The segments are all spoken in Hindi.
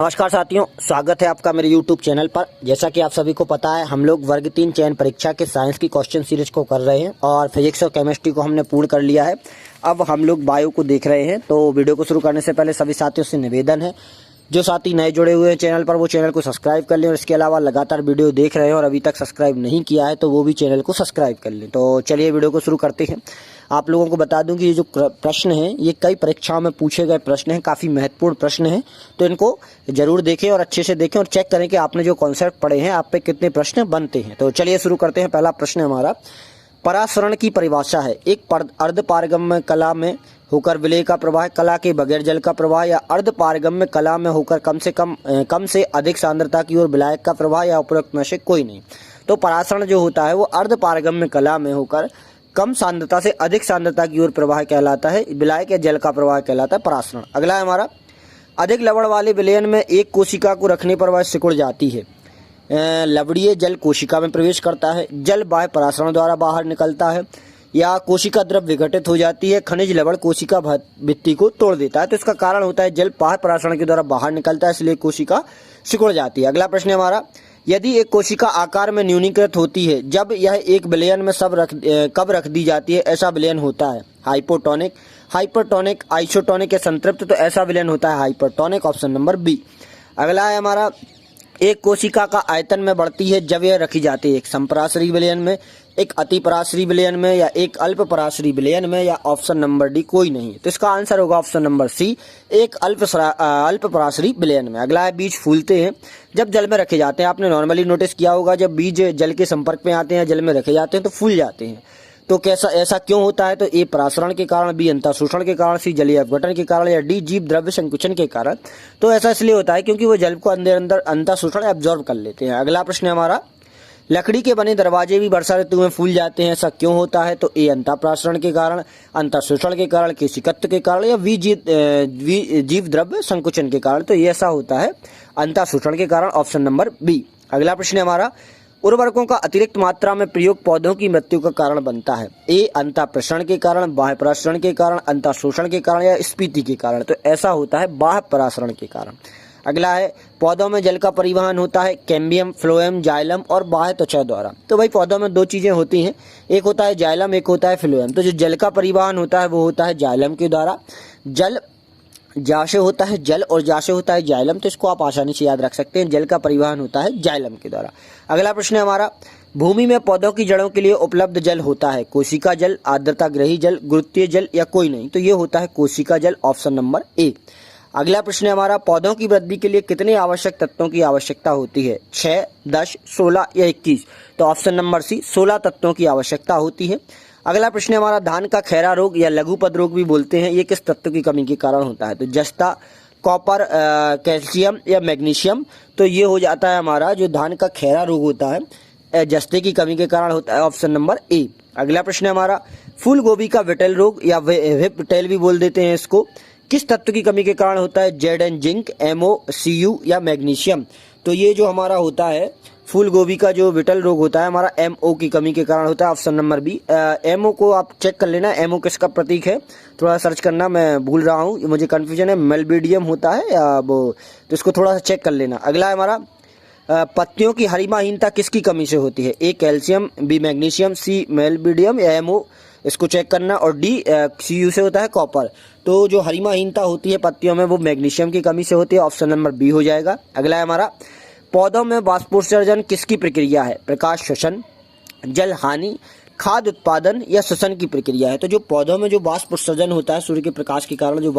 नमस्कार साथियों, स्वागत है आपका मेरे YouTube चैनल पर। जैसा कि आप सभी को पता है, हम लोग वर्ग 3 चयन परीक्षा के साइंस की क्वेश्चन सीरीज को कर रहे हैं और फिजिक्स और केमिस्ट्री को हमने पूर्ण कर लिया है। अब हम लोग बायो को देख रहे हैं। तो वीडियो को शुरू करने से पहले सभी साथियों से निवेदन है, जो साथी नए जुड़े हुए हैं चैनल पर, वो चैनल को सब्सक्राइब कर लें और इसके अलावा लगातार वीडियो देख रहे हैं और अभी तक सब्सक्राइब नहीं किया है तो वो भी चैनल को सब्सक्राइब कर लें। तो चलिए वीडियो को शुरू करते हैं। आप लोगों को बता दूं कि ये जो प्रश्न हैं ये कई परीक्षाओं में पूछे गए प्रश्न हैं, काफ़ी महत्वपूर्ण प्रश्न हैं। तो इनको जरूर देखें और अच्छे से देखें और चेक करें कि आपने जो कॉन्सेप्ट पढ़े हैं आप पे कितने प्रश्न बनते हैं। तो चलिए शुरू करते हैं। पहला प्रश्न हमारा परासरण की परिभाषा है। एक अर्धपारगम्य कला में होकर विलय का प्रवाह, कला के बगैर जल का प्रवाह, या अर्धपारगम्य कला में होकर कम से अधिक सांद्रता की ओर विलायक का प्रवाह, या उपरोक्त में से कोई नहीं। तो परासरण जो होता है वो अर्धपारगम्य कला में होकर कम सांद्रता से अधिक सांद्रता की ओर प्रवाह कहलाता है, विलायक या जल का प्रवाह कहलाता है परासरण। अगला है हमारा अधिक लवण वाले विलयन में एक कोशिका को रखने पर वह सिकुड़ जाती है। लवणीय जल कोशिका में प्रवेश करता है, जल बाह्य परासरण द्वारा बाहर निकलता है, या कोशिका द्रव विघटित हो जाती है, खनिज लवण कोशिका भित्ति को तोड़ देता है। तो इसका कारण होता है जल बाह्य परासरण के द्वारा बाहर निकलता है, इसलिए कोशिका सिकुड़ जाती है। अगला प्रश्न है हमारा यदि एक कोशिका आकार में न्यूनीकृत होती है जब यह एक विलयन में कब रख दी जाती है, ऐसा विलयन होता है हाइपोटोनिक, हाइपरटोनिक, आइसोटोनिक या संतृप्त। तो ऐसा विलयन होता है हाइपरटोनिक, ऑप्शन नंबर बी। अगला है हमारा एक कोशिका का आयतन में बढ़ती है जब यह रखी जाती है एक समपराशरी विलयन में, एक अतिपराशरी विलयन में, या एक अल्प पराशरी विलयन में, या ऑप्शन नंबर डी कोई नहीं। तो इसका आंसर होगा ऑप्शन नंबर सी, एक अल्प पराशरी विलयन में। अगला है बीज फूलते हैं जब जल में रखे जाते हैं। आपने नॉर्मली नोटिस किया होगा जब बीज जल के संपर्क में आते हैं, जल में रखे जाते हैं तो फूल जाते हैं। तो कैसा ऐसा क्यों होता है? तो ए परासरण के कारण, बी अंतःशोषण के कारण, सी जलीय अपघटन के कारण, या डी जीव द्रव्य संकुचन के कारण। तो ऐसा इसलिए होता है क्योंकि वो जल को अंदर अंतःशोषण एब्जॉर्ब कर लेते हैं। अगला प्रश्न है हमारा लकड़ी के बने दरवाजे भी वर्षा ऋतु में फूल जाते हैं, ऐसा क्यों होता है? तो ए अंतःप्रासरण के कारण, अंतःशोषण के कारण, केशिकत्व के कारण, या जीव द्रव्य संकुचन के कारण। तो ये ऐसा होता है अंतःशोषण के कारण, ऑप्शन नंबर बी। अगला प्रश्न है हमारा उर्वरकों का अतिरिक्त मात्रा में प्रयोग पौधों की मृत्यु का कारण बनता है। ए अंतःप्रसरण के कारण, बाह्य परासरण के कारण, अंतःशोषण के कारण, या स्फीति के कारण। तो ऐसा होता है बाह्य परासरण के कारण। अगला है पौधों में जल का परिवहन होता है कैम्बियम, फ्लोएम, जाइलम और बाह्य त्वचा द्वारा। तो भाई पौधों में दो चीजें होती हैं, एक होता है जाइलम, एक होता है फ्लोएम। तो जो जल का परिवहन होता है वो होता है जाइलम के द्वारा। जल जाशे होता है जल और जाशे होता है जाइलम, तो इसको आप आसानी से याद रख सकते हैं। जल का परिवहन होता है जाइलम के द्वारा। अगला प्रश्न है हमारा भूमि में पौधों की जड़ों के लिए उपलब्ध जल होता है कोशिका जल, आर्द्रता ग्रही जल, गुरुत्वीय जल, या कोई नहीं। तो ये होता है कोशिका जल, ऑप्शन नंबर ए। अगला प्रश्न है हमारा पौधों की वृद्धि के लिए कितने आवश्यक तत्वों की आवश्यकता होती है? 6, 10, 16 या 21। तो ऑप्शन नंबर सी 16 तत्वों की आवश्यकता होती है। अगला प्रश्न है हमारा धान का खैरा रोग या लघुपद रोग भी बोलते हैं, ये किस तत्व की कमी के कारण होता है? तो जस्ता, कॉपर, कैल्शियम या मैग्नीशियम। तो ये हो जाता है हमारा जो धान का खैरा रोग होता है जस्ते की कमी के कारण होता है, ऑप्शन नंबर ए। अगला प्रश्न है हमारा फूल गोभी का विटेल रोग या विटेल भी बोल देते हैं इसको, किस तत्व की कमी के कारण होता है? Z and zinc, MO, CU या मैग्नीशियम। तो ये जो हमारा होता है फूल गोभी का जो विटल रोग होता है हमारा एमओ की कमी के कारण होता है, ऑप्शन नंबर बी। एमओ को आप चेक कर लेना, एमओ किसका प्रतीक है थोड़ा सर्च करना, मैं भूल रहा हूँ, मुझे कंफ्यूजन है, मेलबीडियम होता है या वो, तो इसको थोड़ा सा चेक कर लेना। अगला है हमारा पत्तियों की हरिमाहीनता किसकी कमी से होती है? ए कैल्शियम, बी मैग्नीशियम, सी मेलबीडियम या एमओ, इसको चेक करना। और डी सीयू से होता है कॉपर। तो जो हरिमाहीनता होती है पत्तियों में वो मैग्नीशियम की कमी से होती है, ऑप्शन नंबर बी हो जाएगा। अगला है हमारा पौधों में वाष्पोत्सर्जन किसकी प्रक्रिया है? प्रकाश श्वसन, जल हानि, खाद्य उत्पादन या श्वसन की प्रक्रिया है। तो जो पौधों में जो वाष्पोत्सर्जन होता है सूर्य के प्रकाश के कारण जो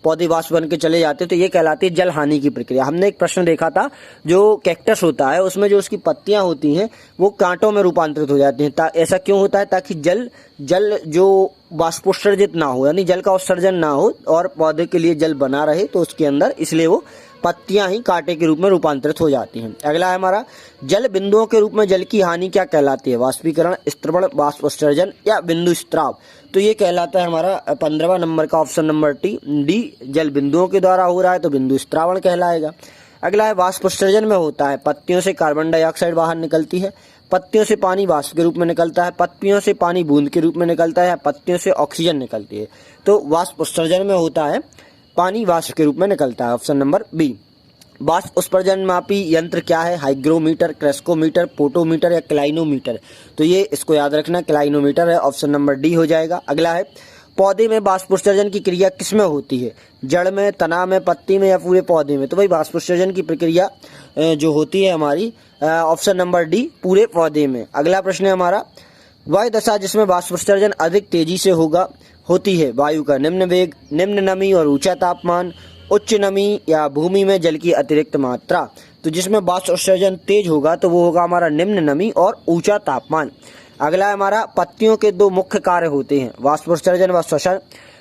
पौधे वाष्प बन के चले जाते हैं, तो ये कहलाती है जल हानि की प्रक्रिया। हमने एक प्रश्न देखा था जो कैक्टस होता है उसमें जो उसकी पत्तियां होती हैं वो कांटों में रूपांतरित हो जाती हैं। ऐसा क्यों होता है? ताकि जल जो वाष्पोत्सर्जित ना हो, यानी जल का उत्सर्जन ना हो और पौधे के लिए जल बना रहे तो उसके अंदर, इसलिए वो पत्तियां ही कांटे के रूप में रूपांतरित हो जाती हैं। अगला है हमारा जल बिंदुओं के रूप में जल की हानि क्या कहलाती है? वाष्पीकरण, स्त्रवण, वाष्पोत्सर्जन या बिंदु स्त्राव। तो ये कहलाता है हमारा 15वां नंबर का, ऑप्शन नंबर डी। जल बिंदुओं के द्वारा हो रहा है तो बिंदु स्त्रावण कहलाएगा। अगला है वाष्पोत्सर्जन में होता है पत्तियों से कार्बन डाइऑक्साइड बाहर निकलती है, पत्तियों से पानी वाष्प के रूप में निकलता है, पत्तियों से पानी बूंद के रूप में निकलता है, पत्तियों से ऑक्सीजन निकलती है। तो वाष्पोत्सर्जन में होता है पानी वाष्प के रूप में निकलता है, ऑप्शन नंबर बी। बाष्प उत्सर्जन मापी यंत्र क्या है? हाइग्रोमीटर, क्रेस्कोमीटर, पोटोमीटर या क्लाइनोमीटर? तो ये इसको याद रखना, क्लाइनोमीटर है, ऑप्शन नंबर डी हो जाएगा। अगला है, पौधे में बाष्पोत्सर्जन की क्रिया किसमें होती है? जड़ में, तना में, पत्ती में या पूरे पौधे में? तो भाई बाष्पोत्सर्जन की प्रक्रिया जो होती है हमारी, ऑप्शन नंबर डी, पूरे पौधे में। अगला प्रश्न है हमारा, वायु दशा जिसमें बाष्पोत्सर्जन अधिक तेजी से होती है, वायु का निम्न वेग, निम्न नमी और ऊंचा तापमान, उच्च नमी या भूमि में जल की अतिरिक्त मात्रा? तो जिसमें बाष्पोत्सर्जन तेज होगा तो वो होगा हमारा निम्न नमी और ऊंचा तापमान। अगला है हमारा, पत्तियों के दो मुख्य कार्य होते हैं, बाष्पोत्सर्जन व श्वसन,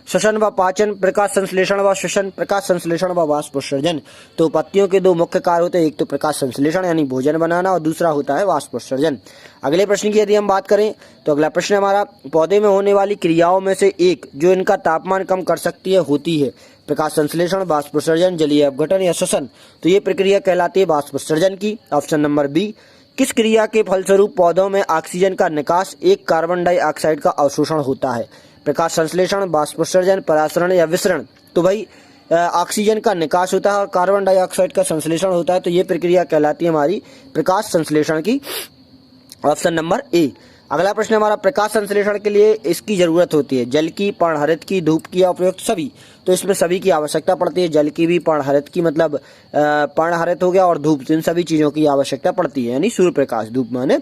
श्वसन व पाचन, प्रकाश संश्लेषण व श्वसन, प्रकाश संश्लेषण व बाष्पोत्सर्जन। तो पत्तियों के दो मुख्य कार्य होते हैं, एक तो प्रकाश संश्लेषण यानी भोजन बनाना और दूसरा होता है बाष्पोत्सर्जन। अगले प्रश्न की यदि हम बात करें तो अगला प्रश्न हमारा, पौधे में होने वाली क्रियाओं में से एक जो इनका तापमान कम कर सकती है होती है, प्रकाश संश्लेषण, बाष्पोत्सर्जन, जलीय अपघटन या श्वसन? तो ये प्रक्रिया कहलाती है बाष्पोत्सर्जन की, ऑप्शन नंबर बी। किस क्रिया के फलस्वरूप पौधों में ऑक्सीजन का निकास एक कार्बन डाइऑक्साइड का अवशोषण होता है? प्रकाश संश्लेषण, बाष्पोत्सर्जन, परासरण या विसरण? तो भाई ऑक्सीजन का निकास होता है और कार्बन डाइऑक्साइड का संश्लेषण होता है, तो ये प्रक्रिया कहलाती है हमारी प्रकाश संश्लेषण की, ऑप्शन नंबर ए। अगला प्रश्न हमारा, प्रकाश संश्लेषण के लिए इसकी जरूरत होती है, जल की, पर्णहरित की, धूप की या उपयुक्त सभी? तो इसमें सभी की आवश्यकता पड़ती है, जल की भी, पर्णहरित की मतलब पर्णहरित हो गया, और धूप, इन सभी चीजों की आवश्यकता पड़ती है, यानी सूर्य प्रकाश, धूप माने।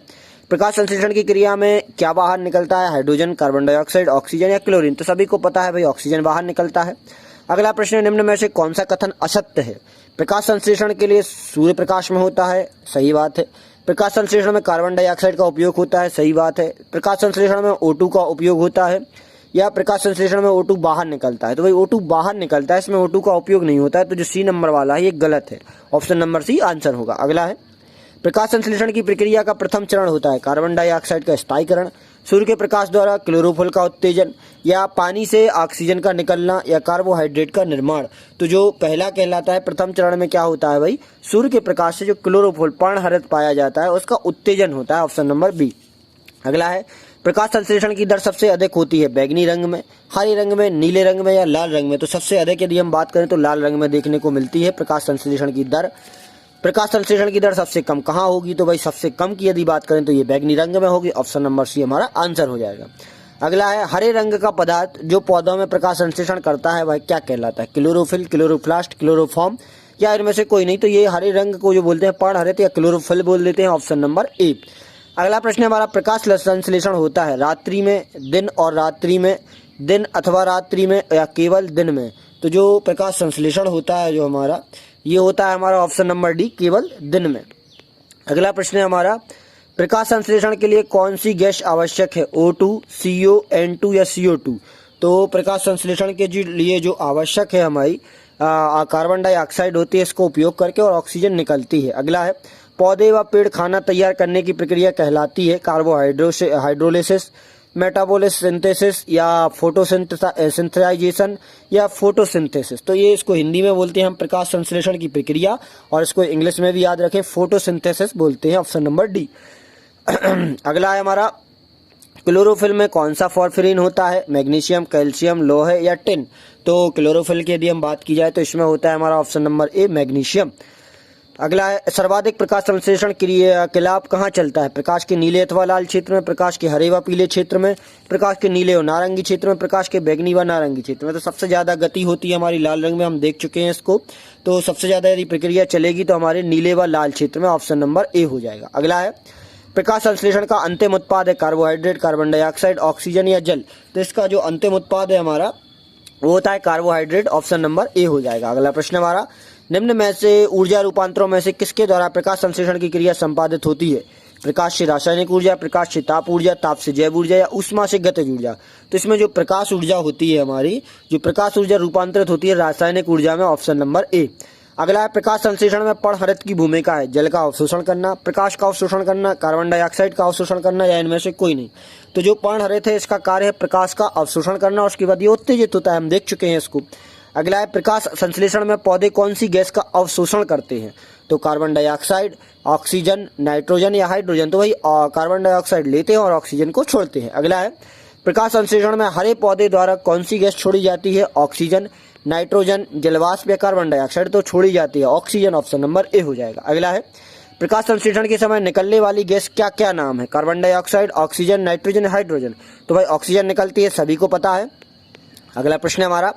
प्रकाश संश्लेषण की क्रिया में क्या बाहर निकलता है? हाइड्रोजन, कार्बन डाइऑक्साइड, ऑक्सीजन या क्लोरीन? तो सभी को पता है भाई ऑक्सीजन बाहर निकलता है। अगला प्रश्न, निम्न में से कौन सा कथन असत्य है? प्रकाश संश्लेषण के लिए सूर्य प्रकाश में होता है, सही बात है। प्रकाश संश्लेषण में कार्बन डाइऑक्साइड का उपयोग होता है, सही बात है। प्रकाश संश्लेषण में O2 का उपयोग होता है, या प्रकाश संश्लेषण में O2 बाहर निकलता है? तो भाई O2 बाहर निकलता है, इसमें O2 का उपयोग नहीं होता है, तो जो सी नंबर वाला है ये गलत है, ऑप्शन नंबर सी आंसर होगा। अगला है, प्रकाश संश्लेषण की प्रक्रिया का प्रथम चरण होता है कार्बन डाइऑक्साइड का स्थायीकरण, सूर्य के प्रकाश द्वारा क्लोरोफिल का उत्तेजन, या पानी से ऑक्सीजन का निकलना, या कार्बोहाइड्रेट का निर्माण? तो जो पहला कहलाता है, प्रथम चरण में क्या होता है भाई, सूर्य के प्रकाश से जो क्लोरोफिल पर्णहरित पाया जाता है उसका उत्तेजन होता है, ऑप्शन नंबर बी। अगला है, प्रकाश संश्लेषण की दर सबसे अधिक होती है बैगनी रंग में, हरे रंग में, नीले रंग में या लाल रंग में? तो सबसे अधिक यदि हम बात करें तो लाल रंग में देखने को मिलती है प्रकाश संश्लेषण की दर। प्रकाश संश्लेषण की दर सबसे कम कहाँ होगी? तो भाई सबसे कम की यदि बात करें तो ये बैगनी रंग में होगी, ऑप्शन नंबर सी हमारा आंसर हो जाएगा। अगला है, हरे रंग का पदार्थ जो पौधों में प्रकाश संश्लेषण करता है वह क्या कहलाता है? क्लोरोफिल, क्लोरोप्लास्ट, क्लोरोफॉर्म या इनमें से कोई नहीं? तो ये हरे रंग को जो बोलते हैं पर्णहरित या क्लोरोफिल बोल देते हैं, ऑप्शन नंबर ए। अगला प्रश्न हमारा, प्रकाश संश्लेषण होता है रात्रि में, दिन और रात्रि में, दिन अथवा रात्रि में या केवल दिन में? तो जो प्रकाश संश्लेषण होता है जो हमारा, ये होता है हमारा ऑप्शन नंबर डी, केवल दिन में। अगला प्रश्न है हमारा, प्रकाश संश्लेषण के लिए कौन सी गैस आवश्यक है? O2, CO, N2 या CO2? तो प्रकाश संश्लेषण के लिए जो आवश्यक है हमारी कार्बन डाइऑक्साइड होती है, इसको उपयोग करके और ऑक्सीजन निकलती है। अगला है, पौधे व पेड़ खाना तैयार करने की प्रक्रिया कहलाती है कार्बोहाइड्रोलिसिस, मेटाबॉलिक सिंथेसिस या फोटोसिंथेसाइजेशन या फोटोसिंथेसिस? तो ये इसको हिंदी में बोलते हैं हम प्रकाश संश्लेषण की प्रक्रिया, और इसको इंग्लिश में भी याद रखें, फोटोसिंथेसिस बोलते हैं, ऑप्शन नंबर डी। अगला है हमारा, क्लोरोफिल में कौन सा फॉस्फोरिन होता है? मैग्नीशियम, कैल्शियम, लोहे या टिन? तो क्लोरोफिल की यदि हम बात की जाए तो इसमें होता है हमारा ऑप्शन नंबर ए, मैग्नीशियम। अगला है, सर्वाधिक प्रकाश संश्लेषण के लाभ कहाँ चलता है? प्रकाश के नीले अथवा लाल क्षेत्र में, प्रकाश के हरे व पीले क्षेत्र में, प्रकाश के नीले और नारंगी क्षेत्र में, प्रकाश के बैगनी व नारंगी क्षेत्र में? तो सबसे ज्यादा गति होती है हमारी लाल रंग में, हम देख चुके हैं इसको। तो सबसे ज्यादा यदि प्रक्रिया चलेगी तो हमारे नीले व लाल क्षेत्र में, ऑप्शन नंबर ए हो जाएगा। अगला है, प्रकाश संश्लेषण का अंतिम उत्पाद है कार्बोहाइड्रेट, कार्बन डाइऑक्साइड, ऑक्सीजन या जल? तो इसका जो अंतिम उत्पाद है हमारा वो होता है कार्बोहाइड्रेट, ऑप्शन नंबर ए हो जाएगा। अगला प्रश्न हमारा, निम्न में से ऊर्जा रूपांतरों में से किसके द्वारा प्रकाश संश्लेषण की क्रिया संपादित होती है? प्रकाश से रासायनिक ऊर्जा, प्रकाश से ताप ऊर्जा, ताप से जैव ऊर्जा या ऊष्मा से गतिज ऊर्जा? तो इसमें जो प्रकाश ऊर्जा होती है हमारी, जो प्रकाश ऊर्जा रूपांतरित होती है रासायनिक ऊर्जा में, ऑप्शन नंबर ए। अगला है, प्रकाश संश्लेषण में पर्णहरित की भूमिका है जल का अवशोषण करना, प्रकाश का अवशोषण करना, कार्बन डाइऑक्साइड का अवशोषण करना या इनमें से कोई नहीं? तो जो पर्णहरित है इसका कार्य है प्रकाश का अवशोषण करना, उसके बाद ये उत्तेजित होता है, हम देख चुके हैं इसको। अगला है, प्रकाश संश्लेषण में पौधे कौन सी गैस का अवशोषण करते हैं? तो कार्बन डाइऑक्साइड, ऑक्सीजन, नाइट्रोजन या हाइड्रोजन? तो भाई कार्बन डाइऑक्साइड लेते हैं और ऑक्सीजन को छोड़ते हैं। अगला है, प्रकाश संश्लेषण में हरे पौधे द्वारा कौन सी गैस छोड़ी जाती है? ऑक्सीजन, नाइट्रोजन, जलवाष्प या कार्बन डाइऑक्साइड तो छोड़ी जाती है, ऑक्सीजन ऑप्शन नंबर ए हो जाएगा। अगला है प्रकाश संश्लेषण के समय निकलने वाली गैस क्या क्या नाम है? Carbon dioxide, oxygen, nitrogen, hydrogen. तो भाई ऑक्सीजन निकलती है, सभी को पता है। अगला प्रश्न है हमारा,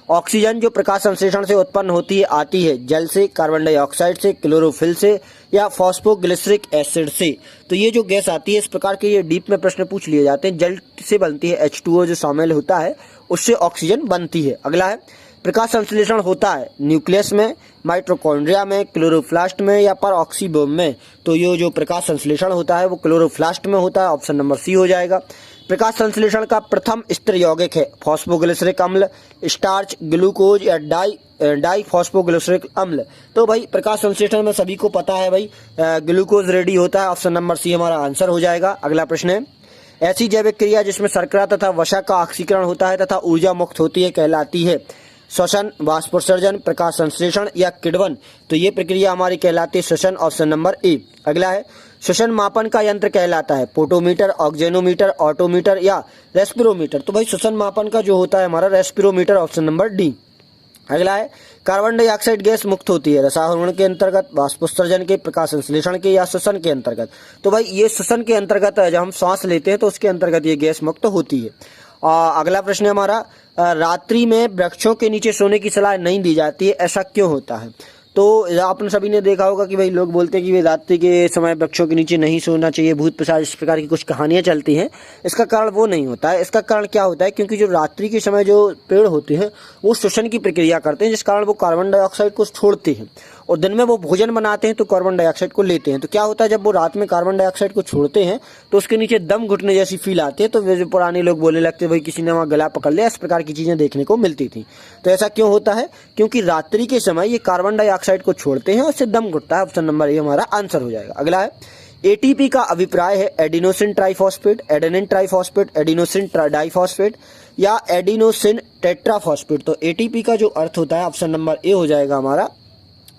ऑक्सीजन जो प्रकाश संश्लेषण से उत्पन्न होती है आती है जल से, कार्बन डाइऑक्साइड से, क्लोरोफिल से या फॉस्फोग्लिसरिक एसिड से। तो ये जो गैस आती है, इस प्रकार के ये डीप में प्रश्न पूछ लिए जाते हैं। जल से बनती है, H2O जो शामिल होता है उससे ऑक्सीजन बनती है। अगला है प्रकाश संश्लेषण होता है न्यूक्लियस में, माइटोकॉन्ड्रिया में, क्लोरोप्लास्ट में या परऑक्सीबोम में। तो ये जो प्रकाश संश्लेषण होता है वो क्लोरोप्लास्ट में होता है, ऑप्शन नंबर सी हो जाएगा। प्रकाश संश्लेषण का प्रथम स्तर यौगिक है फॉस्फोग्लिसरिक अम्ल, स्टार्च, ग्लूकोज या डाई फॉस्फोग्लिसरिक अम्ल। तो भाई प्रकाश संश्लेषण में सभी को पता है भाई ग्लूकोज रेडी होता है, ऑप्शन नंबर सी हमारा आंसर हो जाएगा। अगला प्रश्न है, ऐसी जैविक क्रिया जिसमें शर्करा तथा वसा का ऑक्सीकरण होता है तथा ऊर्जा मुक्त होती है कहलाती है श्वसन, वाष्पोत्सर्जन, प्रकाश संश्लेषण या किण्वन। तो ये प्रक्रिया हमारी कहलाती है श्वसन, ऑप्शन नंबर ए। अगला है श्वसन मापन का यंत्र कहलाता है पोटोमीटर, ऑक्जेनोमीटर, ऑटोमीटर या रेस्पिरोमीटर। तो भाई श्वसन मापन का जो होता है हमारा रेस्पिरोमीटर, ऑप्शन नंबर डी। अगला है कार्बन डाइऑक्साइड गैस मुक्त होती है रसायन के अंतर्गत, वाष्पोत्सर्जन के, प्रकाश संश्लेषण के या श्वसन के अंतर्गत। तो भाई ये श्वसन के अंतर्गत जब हम सांस लेते हैं तो उसके अंतर्गत ये गैस मुक्त होती है। अगला प्रश्न है हमारा, रात्रि में वृक्षों के नीचे सोने की सलाह नहीं दी जाती है, ऐसा क्यों होता है? तो आपने सभी ने देखा होगा कि भाई लोग बोलते हैं कि भाई रात्रि के समय वृक्षों के नीचे नहीं सोना चाहिए, भूत पिशाच इस प्रकार की कुछ कहानियां चलती हैं। इसका कारण वो नहीं होता है। इसका कारण क्या होता है, क्योंकि जो रात्रि के समय जो पेड़ होते हैं वो श्वसन की प्रक्रिया करते हैं, जिस कारण वो कार्बन डाइऑक्साइड को छोड़ते हैं और दिन में वो भोजन बनाते हैं तो कार्बन डाइऑक्साइड को लेते हैं। तो क्या होता है, जब वो रात में कार्बन डाइऑक्साइड को छोड़ते हैं तो उसके नीचे दम घुटने जैसी फील आती है। तो वे पुराने लोग बोलने लगते भाई किसी ने वहाँ गला पकड़ लिया, इस प्रकार की चीजें देखने को मिलती थी। तो ऐसा क्यों होता है, क्योंकि रात्रि के समय ये कार्बन डाइऑक्साइड को छोड़ते हैं और उससे दम घुटता है, ऑप्शन नंबर ए हमारा आंसर हो जाएगा। अगला है एटीपी का अभिप्राय है adenosine triphosphate, adenine triphosphate, adenosine diphosphate या एडिनोसिन टेट्राफॉस्फेट। तो एटीपी का जो अर्थ होता है ऑप्शन नंबर ए हो जाएगा हमारा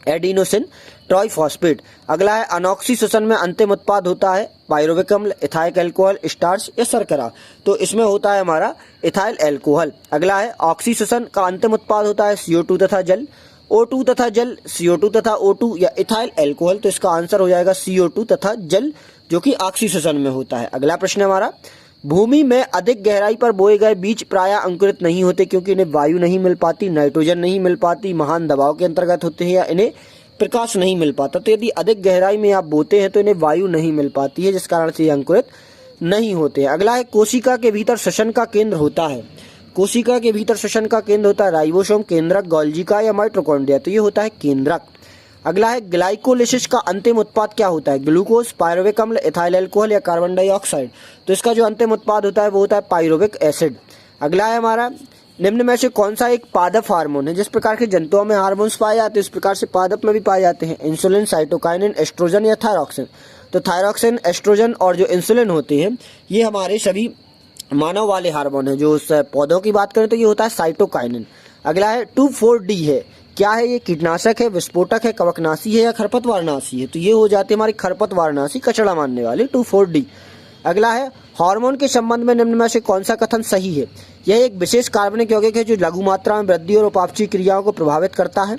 एडिनोसिन ट्राइफॉस्फेट। अगला है अनॉक्सी श्वसन में अंतिम उत्पाद होता है पायरुविक अम्ल, इथाइल अल्कोहल, स्टार्च या शर्करा। तो इसमें होता है हमारा इथाइल अल्कोहल। अगला है ऑक्सी श्वसन का अंतिम उत्पाद होता है CO2 तथा जल, O2 तथा जल, CO2 तथा O2 या इथाइल अल्कोहल। तो इसका आंसर हो जाएगा CO2 तथा जल, जो कि ऑक्सी श्वसन में होता है। अगला प्रश्न हमारा, भूमि में अधिक गहराई पर बोए गए बीज प्रायः अंकुरित नहीं होते क्योंकि इन्हें वायु नहीं मिल पाती, नाइट्रोजन नहीं मिल पाती, महान दबाव के अंतर्गत होते हैं या इन्हें प्रकाश नहीं मिल पाता। तो यदि अधिक गहराई में आप बोते हैं तो इन्हें वायु नहीं मिल पाती है, जिस कारण से ये अंकुरित नहीं होते हैं। अगला है कोशिका के भीतर श्वसन का केंद्र होता है, कोशिका के भीतर श्वसन का केंद्र होता है राइबोसोम, केंद्रक, गोल्जिका या माइटोकॉन्ड्रिया। तो ये होता है केंद्रक। अगला है ग्लाइकोलिसिस का अंतिम उत्पाद क्या होता है, ग्लूकोज, पायरुविक अम्ल, इथाइल अल्कोहल या कार्बन डाइऑक्साइड। तो इसका जो अंतिम उत्पाद होता है वो होता है पायरुविक एसिड। अगला है हमारा, निम्न में से कौन सा एक पादप हार्मोन है? जिस प्रकार के जंतुओं में हार्मोन्स पाए जाते हैं इस प्रकार से पादप में भी पाए जाते हैं, इंसुलिन, साइटोकाइनिन, एस्ट्रोजन या थायरॉक्सिन। तो थायरॉक्सिन, एस्ट्रोजन और जो इंसुलिन होते हैं ये हमारे सभी मानव वाले हार्मोन है। जो उस पौधों की बात करें तो ये होता है साइटोकाइनिन। अगला है 2,4-D है, क्या है ये? कीटनाशक है, विस्फोटक है, कवकनाशी है या खरपतवारनाशी है? तो ये हो जाते हैं हमारी खरपतवारनाशी, कचड़ा मारने वाले 2,4-D। अगला है हार्मोन के संबंध में निम्न में से कौन सा कथन सही है? यह एक विशेष कार्बनिक यौगिक है जो लघु मात्रा में वृद्धि और उपापचयी क्रियाओं को प्रभावित करता है,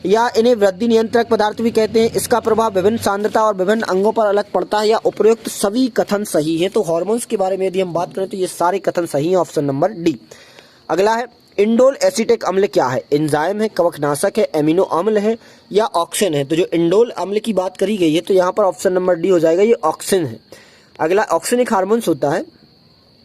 या इन्हें वृद्धि नियंत्रक पदार्थ भी कहते हैं। इसका प्रभाव विभिन्न सांद्रता और विभिन्न अंगों पर अलग पड़ता है, या उपरोक्त सभी कथन सही है। तो हार्मोन्स के बारे में यदि हम बात करें तो ये सारे कथन सही हैं, ऑप्शन नंबर डी। अगला है इंडोल एसिटिक अम्ल क्या है? एंजाइम है, कवकनाशक है, एमिनो अम्ल है या ऑक्सिन है? तो जो इंडोल अम्ल की बात करी गई है तो यहाँ पर ऑप्शन नंबर डी हो जाएगा, ये ऑक्सिन है। अगला ऑक्सिन एक हार्मोन्स होता है,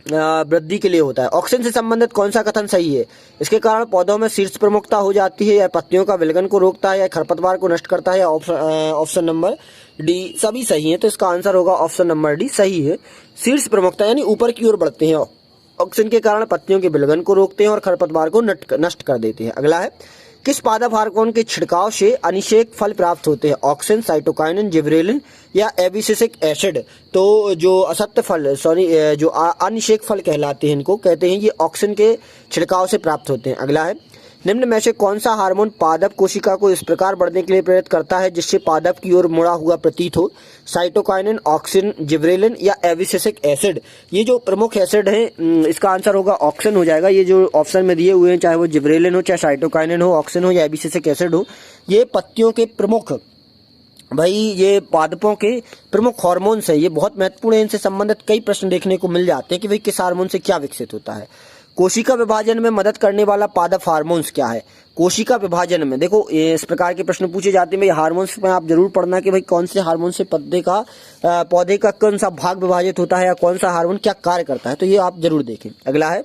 वृद्धि के लिए होता है। ऑक्सिन से संबंधित कौन सा कथन सही है? इसके कारण पौधों में शीर्ष प्रमुखता हो जाती है, या पत्तियों का विलगन को रोकता है, या खरपतवार को नष्ट करता है, या ऑप्शन नंबर डी सभी सही है। तो इसका आंसर होगा ऑप्शन नंबर डी सही है। शीर्ष प्रमुखता यानी ऊपर की ओर बढ़ते हैं, ऑक्सिन के कारण पत्तियों के विलगन को रोकते हैं और खरपतवार को नष्ट कर देते हैं। अगला है किस पादप हार्मोन के छिड़काव से अनिषेक फल प्राप्त होते हैं? ऑक्सिन, साइटोकाइनिन, जिबरेलिन या एबिसिसिक एसिड? तो जो असत्य फल जो अनिषेक फल कहलाते हैं इनको कहते हैं, ये ऑक्सिन के छिड़काव से प्राप्त होते हैं। अगला है निम्न में से कौन सा हार्मोन पादप कोशिका को इस प्रकार बढ़ने के लिए प्रेरित करता है जिससे पादप की ओर मुड़ा हुआ प्रतीत हो? साइटोकाइनिन, ऑक्सिन, जिब्रेलिन या एबिसिसिक एसिड? ये जो प्रमुख एसिड है इसका आंसर होगा ऑक्सिन हो जाएगा। ये जो ऑप्शन में दिए हुए हैं, चाहे वो जिब्रेलिन हो, चाहे साइटोकाइनिन हो, ऑक्सिन हो या एबिसिसिक एसिड हो, ये पत्तियों के प्रमुख, भाई ये पादपों के प्रमुख हार्मोन्स हैं। ये बहुत महत्वपूर्ण है, इनसे संबंधित कई प्रश्न देखने को मिल जाते हैं कि भाई किस हार्मोन से क्या विकसित होता है। कोशिका विभाजन में मदद करने वाला पादप हार्मोन्स क्या है? कोशिका विभाजन में देखो इस प्रकार के प्रश्न पूछे जाते हैं भाई हार्मोन्स में आप जरूर पढ़ना कि भाई कौन से हार्मोन से पौधे का कौन सा भाग विभाजित होता है या कौन सा हार्मोन क्या कार्य करता है, तो ये आप जरूर देखें। अगला है,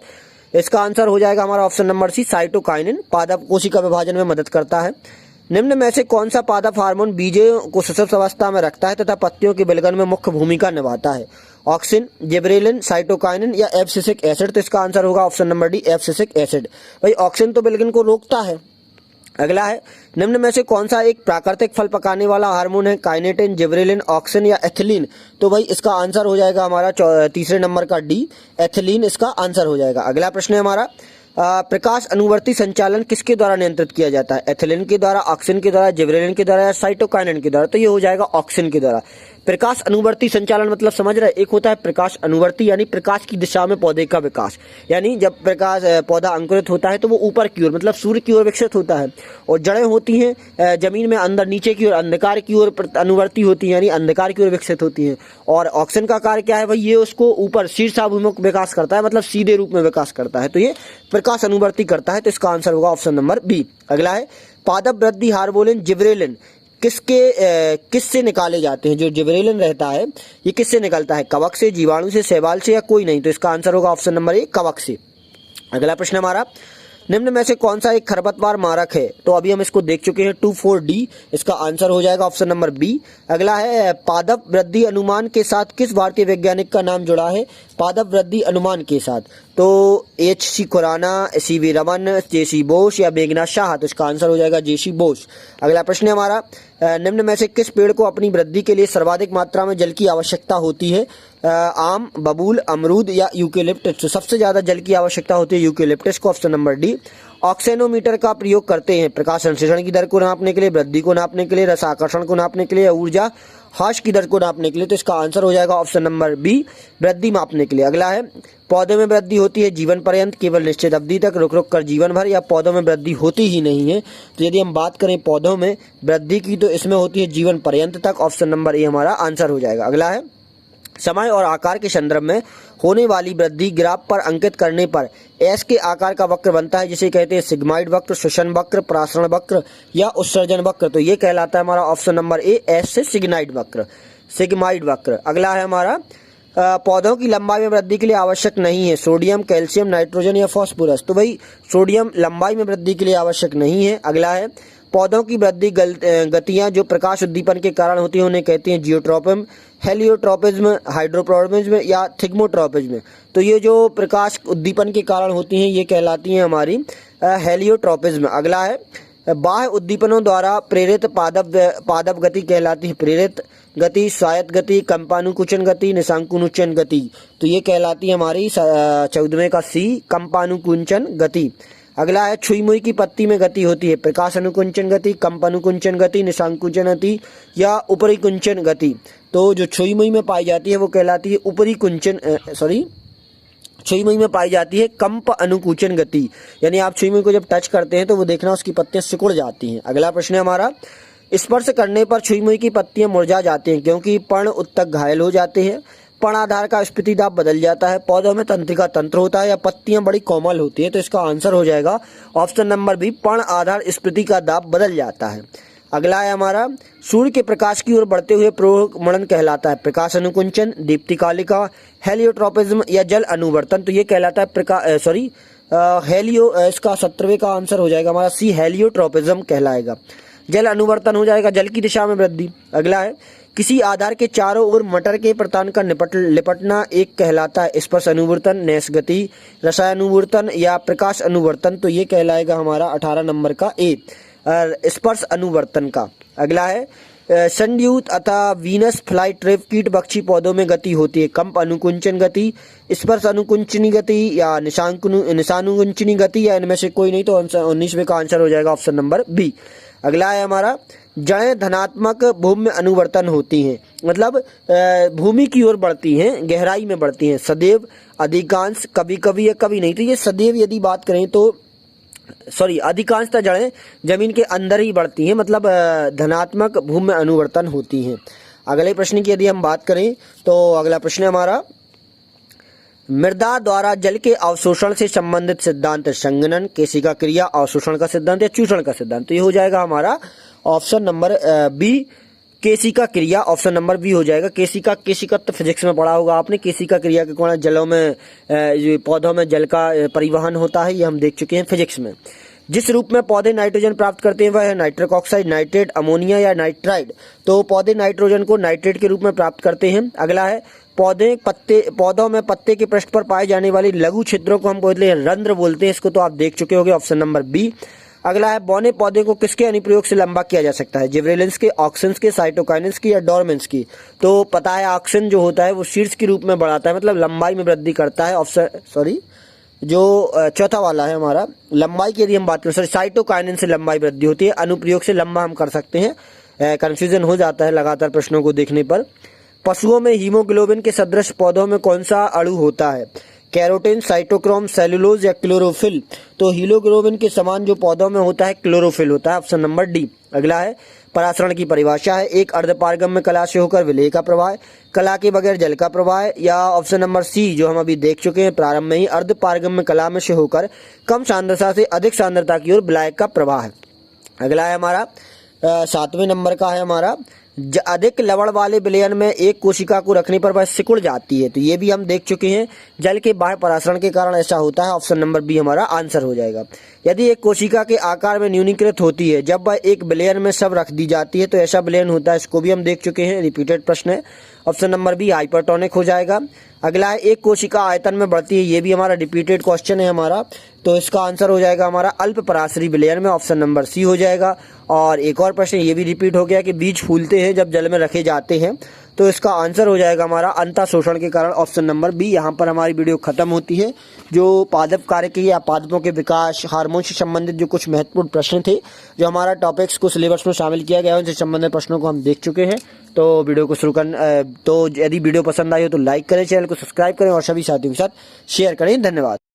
इसका आंसर हो जाएगा हमारा ऑप्शन नंबर सी, साइटोकाइनिन पादप कोशिका विभाजन में मदद करता है। निम्न में से कौन सा पादप हार्मोन बीजों को सुषुप्त अवस्था में रखता है तथा पत्तियों के विलयन में मुख्य भूमिका निभाता है? ऑक्सिन, जिब्रेलिन, साइटोकाइनिन या एब्सिसिक एसिड? तो इसका आंसर होगा option number D, abscisic acid. भाई ऑक्सिन तो विलयन को रोकता है। अगला है, निम्न में से कौन सा एक प्राकृतिक फल पकाने वाला हार्मोन है? काइनेटिन, जिब्रेलिन, ऑक्सिन या एथिलीन? तो भाई इसका आंसर हो जाएगा हमारा तीसरे नंबर का डी, एथिलीन इसका आंसर हो जाएगा। अगला प्रश्न है हमारा, प्रकाश अनुवर्ती संचालन किसके द्वारा नियंत्रित किया जाता है? एथिलीन के द्वारा, ऑक्सिन के द्वारा, जिब्रेलिन के द्वारा या साइटोकाइनिन के द्वारा? तो ये हो जाएगा ऑक्सिन के द्वारा। प्रकाश अनुवर्ती संचालन मतलब समझ रहे, एक होता है प्रकाश अनुवर्ती यानी प्रकाश की दिशा में पौधे का विकास, यानी जब प्रकाश पौधा अंकुरित होता है तो वो ऊपर की ओर मतलब सूर्य की ओर विकसित होता है, और जड़ें होती हैं जमीन में अंदर नीचे की ओर अंधकार की ओर अनुवर्ती होती है यानी अंधकार की ओर विकसित होती है। और ऑक्सिन का कार्य क्या है भाई, ये उसको ऊपर शीर्षाभिमुख विकास करता है, मतलब सीधे रूप में विकास करता है, तो ये प्रकाश अनुवर्ती करता है। तो इसका आंसर होगा ऑप्शन नंबर बी। अगला है, पादप वृद्धि हार्मोन जिब्रेलिन किससे निकाले जाते हैं? जो जिब्रेलिन रहता है ये किससे निकलता है? कवक से, जीवाणु से, शैवाल से या कोई नहीं? तो इसका आंसर होगा ऑप्शन नंबर ए, कवक से। अगला प्रश्न हमारा, निम्न में से कौन सा एक खरपतवार मारक है? तो अभी हम इसको देख चुके हैं 2,4-D, इसका आंसर हो जाएगा ऑप्शन नंबर बी। अगला है, पादप वृद्धि अनुमान के साथ किस भारतीय वैज्ञानिक का नाम जुड़ा है? पादप वृद्धि अनुमान के साथ तो H.C. Khurana, C.V. Raman, J.C. Bose या मेघनाथ शाह? तो इसका आंसर हो जाएगा J.C. बोस। अगला प्रश्न है हमारा, निम्न में से किस पेड़ को अपनी वृद्धि के लिए सर्वाधिक मात्रा में जल की आवश्यकता होती है? आम, बबूल, अमरूद या यूकेलिप्टस? तो सबसे ज्यादा जल की आवश्यकता होती है यूकेलिप्टस को, ऑप्शन नंबर डी। ऑक्सेनोमीटर का प्रयोग करते हैं प्रकाश संश्लेषण की दर को नापने के लिए, वृद्धि को नापने के लिए, रस आकर्षण को नापने के लिए, ऊर्जा ह्रास की दर को नापने के लिए? तो इसका आंसर हो जाएगा ऑप्शन नंबर बी, वृद्धि मापने के लिए। अगला है, पौधे में वृद्धि होती है जीवन पर्यंत, केवल निश्चित अवधि तक, रुक रुक कर जीवन भर, या पौधों में वृद्धि होती ही नहीं है? तो यदि हम बात करें पौधों में वृद्धि की तो इसमें होती है जीवन पर्यंत तक, ऑप्शन नंबर ए हमारा आंसर हो जाएगा। अगला है, समय और आकार के संदर्भ में होने वाली वृद्धि ग्राफ पर अंकित करने पर एस के आकार का वक्र बनता है जिसे कहते हैं सिग्माइड वक्र, श्वसन वक्र, प्रासरण वक्र या उत्सर्जन वक्र? तो ये कहलाता है हमारा ऑप्शन नंबर ए, एस से सिग्माइड वक्र, सिग्माइड वक्र। अगला है हमारा, पौधों की लंबाई में वृद्धि के लिए आवश्यक नहीं है सोडियम, कैल्शियम, नाइट्रोजन या फास्फोरस? तो भाई सोडियम लंबाई में वृद्धि के लिए आवश्यक नहीं है। अगला है, पौधों की वृद्धि गतियां जो प्रकाश उद्दीपन के कारण होती हैं उन्हें कहते हैं जियोट्रोपिज्म, हेलियोट्रोपिज्म, हाइड्रोट्रोपिज्म या थिग्मोट्रोपिज्म? तो ये जो प्रकाश उद्दीपन के कारण होती हैं ये कहलाती हैं हमारी हेलियोट्रोपिज्म। अगला है, बाह्य उद्दीपनों द्वारा प्रेरित पादप गति कहलाती है प्रेरित गति, स्वायत्त गति, कंपानुकुंचन गति, निशांकुंचन गति? तो ये कहलाती है हमारी 14वें का सी, कंपानुकुंचन गति। अगला है, छुई मुई की पत्ती में गति होती है प्रकाश अनुकुंचन गति, कंप अनुकुंचन गति, निशांकुंचन गति या ऊपरी कुंचन गति? तो जो छुई मुई में पाई जाती है वो कहलाती है ऊपरी कुंचन छुई मुई में पाई जाती है कंप अनुकुंचन गति, यानी आप छुई मुई को जब टच करते हैं तो वो देखना उसकी पत्तियां सिकुड़ जाती हैं। अगला प्रश्न है हमारा, स्पर्श करने पर छुई मुई की पत्तियां मुरझा जाती हैं क्योंकि पर्ण उत्तक घायल हो जाते हैं, पण आधार का स्फीति दाब बदल जाता है, पौधों में तंत्रिका तंत्र होता है या पत्तियां बड़ी कोमल होती है? तो इसका आंसर हो जाएगा ऑप्शन नंबर बी, पण आधार स्फीति का दाब बदल जाता है। अगला है हमारा, सूर्य के प्रकाश की ओर बढ़ते हुए प्रोमणन कहलाता है प्रकाश अनुकुंचन, दीप्तिकालिका, हेलियोट्रोपिज्म या जल अनुवर्तन? तो ये कहलाता है हेलियो, इसका 17वें का आंसर हो जाएगा हमारा सी, हेलियोट्रोपिज्म कहलाएगा। जल अनुवर्तन हो जाएगा जल की दिशा में वृद्धि। अगला है, किसी आधार के चारों ओर मटर के प्रतान का लिपटना एक कहलाता है स्पर्श अनुवर्तन, नैश गति, रसायनुवर्तन या प्रकाश अनुवर्तन? तो ये कहलाएगा हमारा 18 नंबर का ए, स्पर्श अनुवर्तन का। अगला है, संड्यूत अतः वीनस फ्लाई ट्रैप कीट बख्शी पौधों में गति होती है? कंप अनुकुंचन गति, स्पर्श अनुकुंचनी गति या निशानुकुंचनी गति, या इनमें से कोई नहीं। तो 19वें का आंसर हो जाएगा ऑप्शन नंबर बी। अगला है हमारा, जड़ें धनात्मक भूमि अनुवर्तन होती हैं, मतलब भूमि की ओर बढ़ती हैं, गहराई में बढ़ती हैं। सदैव, अधिकांश, कभी कभी या कभी नहीं। तो ये सदैव यदि बात करें तो अधिकांशतः जड़ें जमीन के अंदर ही बढ़ती हैं, मतलब धनात्मक भूमि अनुवर्तन होती हैं। अगले प्रश्न की यदि हम बात करें तो अगला प्रश्न हमारा, मृदा द्वारा जल के अवशोषण से संबंधित सिद्धांत? संघनन, केशिका क्रिया, अवशोषण का सिद्धांत या चूषण का सिद्धांत? तो ये हो जाएगा हमारा ऑप्शन नंबर बी, केशिका क्रिया। ऑप्शन नंबर बी हो जाएगा। केशिका तो फिजिक्स में पढ़ा होगा आपने। केशिका क्रिया के कारण जलों में पौधों में जल का परिवहन होता है, ये हम देख चुके हैं फिजिक्स में। जिस रूप में पौधे नाइट्रोजन प्राप्त करते हैं वह है नाइट्रिक ऑक्साइड, नाइट्रेट, अमोनिया या नाइट्राइड? तो पौधे नाइट्रोजन को नाइट्रेट के रूप में प्राप्त करते हैं। अगला है, पौधों में पत्ते के पृष्ठ पर पाए जाने वाली लघु छिद्रों को हम बोलते हैं रंध्र बोलते हैं, इसको तो आप देख चुके होंगे। Option number B. अगला है, बौने पौधे को किसके अनुप्रयोग से लंबा किया जा सकता है? जिब्रेलिन्स के, ऑक्सिन्स के, साइटोकाइनेंस की या डोरमेंस की? तो पता है ऑक्सिन जो होता है वो शीर्ष के रूप में बढ़ाता है, मतलब लंबाई में वृद्धि करता है। जो चौथा वाला है हमारा, लंबाई की यदि हम बात करें, साइटोकाइनेंस से लंबाई वृद्धि होती है, अनुप्रयोग से लंबा हम कर सकते हैं। कंफ्यूजन हो जाता है लगातार प्रश्नों को देखने पर। पशुओं में हीमोग्लोबिन के सदृश पौधों में कौन सा अणु होता है? कैरोटीन, साइटोक्रोम, सेलुलोज या क्लोरोफिल? तो हीमोग्लोबिन के समान जो पौधों में होता है क्लोरोफिल होता है। Option number D. अगला है, परासरण की परिभाषा है, एक अर्धपारगम्य कला से होकर विलेय का प्रवाह, कला के बगैर जल का प्रवाह, या ऑप्शन नंबर सी जो हम अभी देख चुके हैं प्रारंभ में ही, अर्धपारगम्य कला में से होकर कम सांद्रता से अधिक सांद्रता की ओर विलायक का प्रवाह है। अगला है हमारा 7वें नंबर का है हमारा, अधिक लवण वाले विलयन में एक कोशिका को रखने पर वह सिकुड़ जाती है। तो ये भी हम देख चुके हैं, जल के बाह्य परासरण के कारण ऐसा होता है। ऑप्शन नंबर बी हमारा आंसर हो जाएगा। यदि एक कोशिका के आकार में न्यूनीकृत होती है जब वह एक विलयन में सब रख दी जाती है तो ऐसा विलयन होता है, इसको भी हम देख चुके हैं, रिपीटेड प्रश्न है। ऑप्शन नंबर बी हाइपरटोनिक हो जाएगा। अगला है, एक कोशिका आयतन में बढ़ती है, ये भी हमारा रिपीटेड क्वेश्चन है हमारा, तो इसका आंसर हो जाएगा हमारा अल्प पराशरी विलयन में। ऑप्शन नंबर सी हो जाएगा। और एक और प्रश्न ये भी रिपीट हो गया कि बीज फूलते हैं जब जल में रखे जाते हैं, तो इसका आंसर हो जाएगा हमारा अंतः शोषण के कारण। Option number B. यहाँ पर हमारी वीडियो खत्म होती है। जो पादप कार्य के या पादपों के विकास, हार्मोन से संबंधित जो कुछ महत्वपूर्ण प्रश्न थे जो हमारा टॉपिक्स को सिलेबस में शामिल किया गया है, उनसे संबंधित प्रश्नों को हम देख चुके हैं। तो वीडियो को शुरू करना, तो यदि वीडियो पसंद आई हो तो लाइक करें, चैनल को सब्सक्राइब करें और सभी साथियों के साथ शेयर करें। धन्यवाद।